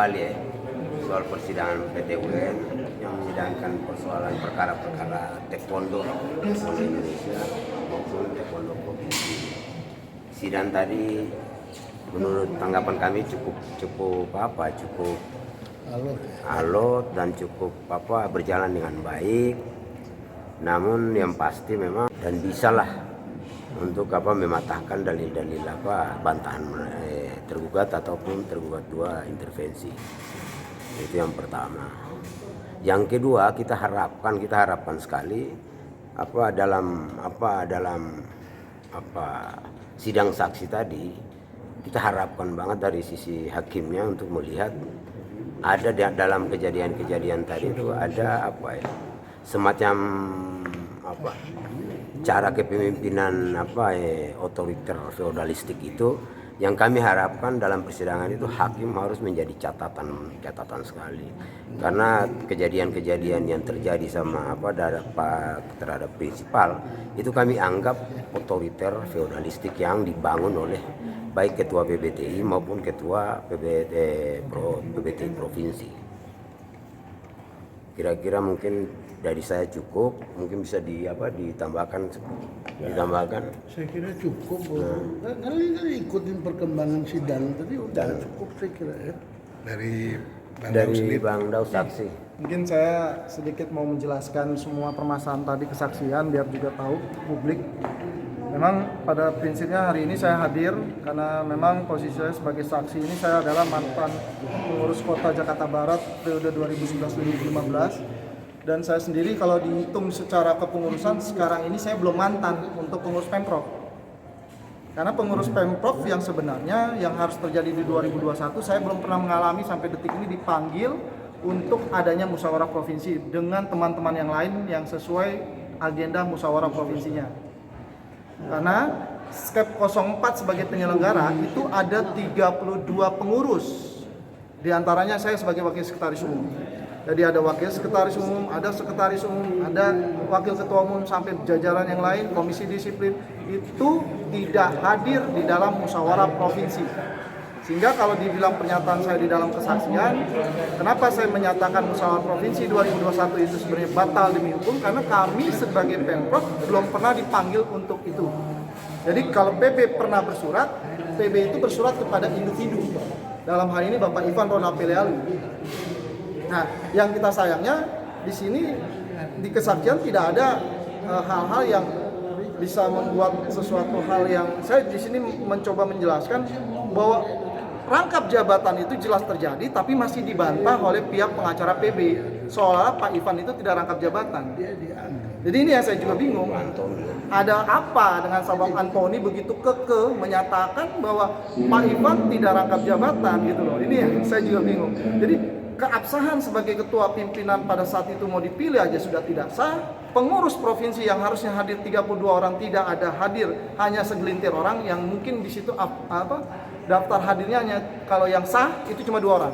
kembali soal persidangan PT UN yang menyidangkan persoalan perkara-perkara taekwondo Indonesia maupun taekwondo provinsi. Sidang tadi menurut tanggapan kami cukup alot dan cukup berjalan dengan baik. Namun yang pasti memang dan bisalah untuk mematahkan dalil-dalil bantahan tergugat ataupun tergugat dua intervensi. Itu yang pertama. Yang kedua, kita harapkan sekali dalam sidang saksi tadi, kita harapkan banget dari sisi hakimnya untuk melihat ada dalam kejadian-kejadian tadi itu ada semacam cara kepemimpinan otoriter feodalistik itu yang kami harapkan dalam persidangan itu hakim harus menjadi catatan sekali, karena kejadian-kejadian yang terjadi sama terhadap prinsipal itu kami anggap otoriter feodalistik yang dibangun oleh baik ketua PBTI maupun ketua PBTI provinsi. Kira-kira mungkin dari saya cukup, mungkin bisa ditambahkan. Saya kira cukup. Kali ikutin perkembangan sidang tadi udah cukup saya kira ya. Dari Bang Daus saksi. Mungkin saya sedikit mau menjelaskan semua permasalahan tadi kesaksian biar juga tahu publik. Memang pada prinsipnya hari ini saya hadir karena memang posisi saya sebagai saksi ini saya adalah mantan pengurus kota Jakarta Barat periode 2011-2015. Dan saya sendiri kalau dihitung secara kepengurusan sekarang ini saya belum mantan untuk pengurus Pemprov. Karena pengurus Pemprov yang sebenarnya yang harus terjadi di 2021 saya belum pernah mengalami sampai detik ini dipanggil untuk adanya musyawarah provinsi dengan teman-teman yang lain yang sesuai agenda musyawarah provinsinya. Karena SKEP 04 sebagai penyelenggara itu ada 32 pengurus. Di antaranya saya sebagai wakil sekretaris umum. Jadi ada wakil sekretaris umum, ada sekretaris umum, ada wakil ketua umum sampai jajaran yang lain, komisi disiplin itu tidak hadir di dalam musyawarah provinsi. Sehingga kalau dibilang pernyataan saya di dalam kesaksian, kenapa saya menyatakan musyawarah provinsi 2021 itu sebenarnya batal demi hukum? Karena kami sebagai Pemprov belum pernah dipanggil untuk itu. Jadi kalau PB pernah bersurat, PB itu bersurat kepada individu. Dalam hal ini Bapak Ivan Ronald Pelealu. Nah, yang kita sayangnya di sini di kesaksian tidak ada hal-hal yang bisa membuat sesuatu hal yang saya di sini mencoba menjelaskan bahwa rangkap jabatan itu jelas terjadi tapi masih dibantah oleh pihak pengacara PB seolah Pak Ivan itu tidak rangkap jabatan. Jadi ini yang saya juga bingung. Ada apa dengan Sabang Antoni begitu kekeh menyatakan bahwa Pak Ivan tidak rangkap jabatan gitu loh. Ini yang saya juga bingung. Jadi keabsahan sebagai ketua pimpinan pada saat itu mau dipilih aja sudah tidak sah. Pengurus provinsi yang harusnya hadir 32 orang tidak ada hadir, hanya segelintir orang yang mungkin di situ daftar hadirnya hanya kalau yang sah itu cuma 2 orang.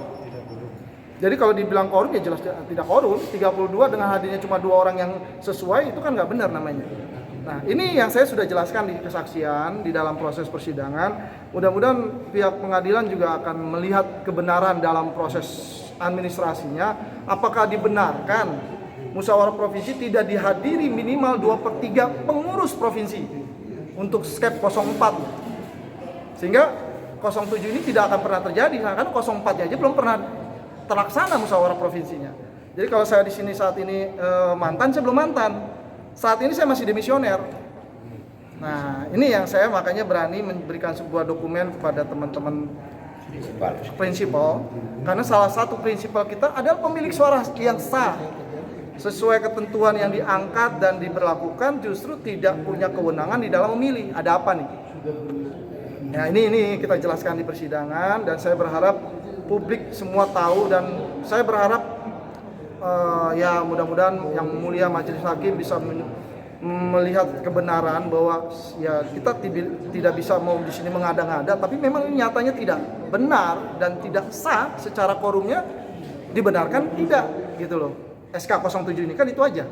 Jadi kalau dibilang korum ya jelas tidak korum. 32 dengan hadirnya cuma 2 orang yang sesuai itu kan nggak benar namanya. Nah ini yang saya sudah jelaskan di kesaksian di dalam proses persidangan. Mudah-mudahan pihak pengadilan juga akan melihat kebenaran dalam proses administrasinya, apakah dibenarkan musyawarah provinsi tidak dihadiri minimal 2/3 pengurus provinsi untuk SKEP 04 sehingga 07 ini tidak akan pernah terjadi karena 04 aja belum pernah terlaksana musyawarah provinsinya. Jadi kalau saya di sini saat ini mantan, saya belum mantan. Saat ini saya masih demisioner. Nah ini yang saya makanya berani memberikan sebuah dokumen kepada teman-teman prinsipal, karena salah satu prinsipal kita adalah pemilik suara yang sah sesuai ketentuan yang diangkat dan diberlakukan justru tidak punya kewenangan di dalam memilih. Ada apa nih? Ya ini kita jelaskan di persidangan dan saya berharap publik semua tahu dan saya berharap ya mudah-mudahan yang mulia majelis hakim bisa melihat kebenaran bahwa ya kita tidak bisa mau di sini mengada-ngada, tapi memang nyatanya tidak benar dan tidak sah secara forumnya dibenarkan tidak gitu loh. SK 07 ini kan itu aja.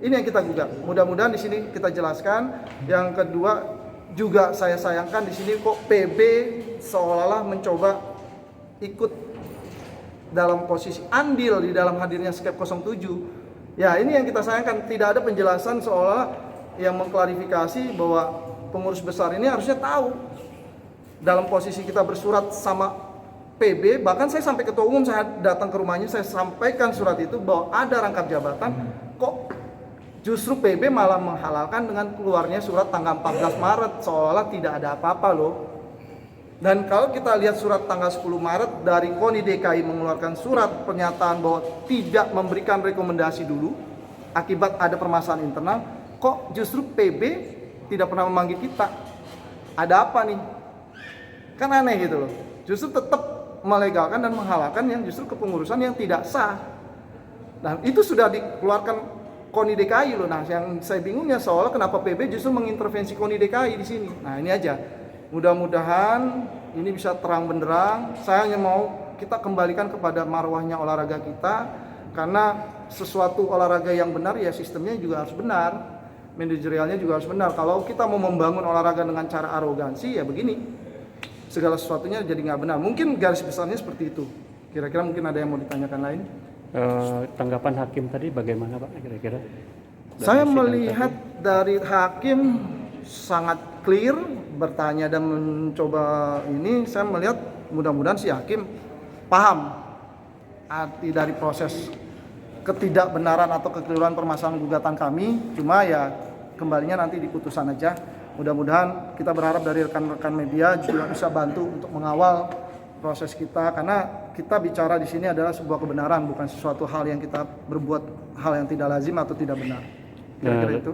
Ini yang kita gugat. Mudah-mudahan di sini kita jelaskan. Yang kedua juga saya sayangkan di sini kok PB seolah-olah mencoba ikut dalam posisi andil di dalam hadirnya skep 07. Ya ini yang kita sayangkan, tidak ada penjelasan seolah yang mengklarifikasi bahwa pengurus besar ini harusnya tahu dalam posisi kita bersurat sama PB, bahkan saya sampai ketua umum, saya datang ke rumahnya, saya sampaikan surat itu bahwa ada rangkap jabatan, kok justru PB malah menghalalkan dengan keluarnya surat tanggal 14 Maret seolah tidak ada apa-apa loh. Dan kalau kita lihat surat tanggal 10 Maret dari KONI DKI mengeluarkan surat pernyataan bahwa tidak memberikan rekomendasi dulu akibat ada permasalahan internal, kok justru PB tidak pernah memanggil kita. Ada apa nih? Kan aneh gitu loh. Justru tetap melegalkan dan menghalalkan yang justru kepengurusan yang tidak sah. Nah itu sudah dikeluarkan KONI DKI loh. Nah yang saya bingungnya seolah kenapa PB justru mengintervensi KONI DKI di sini. Nah ini aja. Mudah-mudahan ini bisa terang benderang. Saya hanya mau kita kembalikan kepada marwahnya olahraga kita, karena sesuatu olahraga yang benar ya sistemnya juga harus benar, manajerialnya juga harus benar. Kalau kita mau membangun olahraga dengan cara arogansi ya begini, segala sesuatunya jadi nggak benar. Mungkin garis besarnya seperti itu. Kira-kira mungkin ada yang mau ditanyakan lain? Tanggapan hakim tadi bagaimana Pak kira-kira? Saya melihat dari hakim sangat clear bertanya dan mencoba ini. Saya melihat mudah-mudahan si hakim paham arti dari proses ketidakbenaran atau kekeliruan permasalahan gugatan kami. Cuma ya kembalinya nanti di putusan aja. Mudah-mudahan kita berharap dari rekan-rekan media juga bisa bantu untuk mengawal proses kita, karena kita bicara di sini adalah sebuah kebenaran, bukan sesuatu hal yang kita berbuat hal yang tidak lazim atau tidak benar. Kira-kira itu.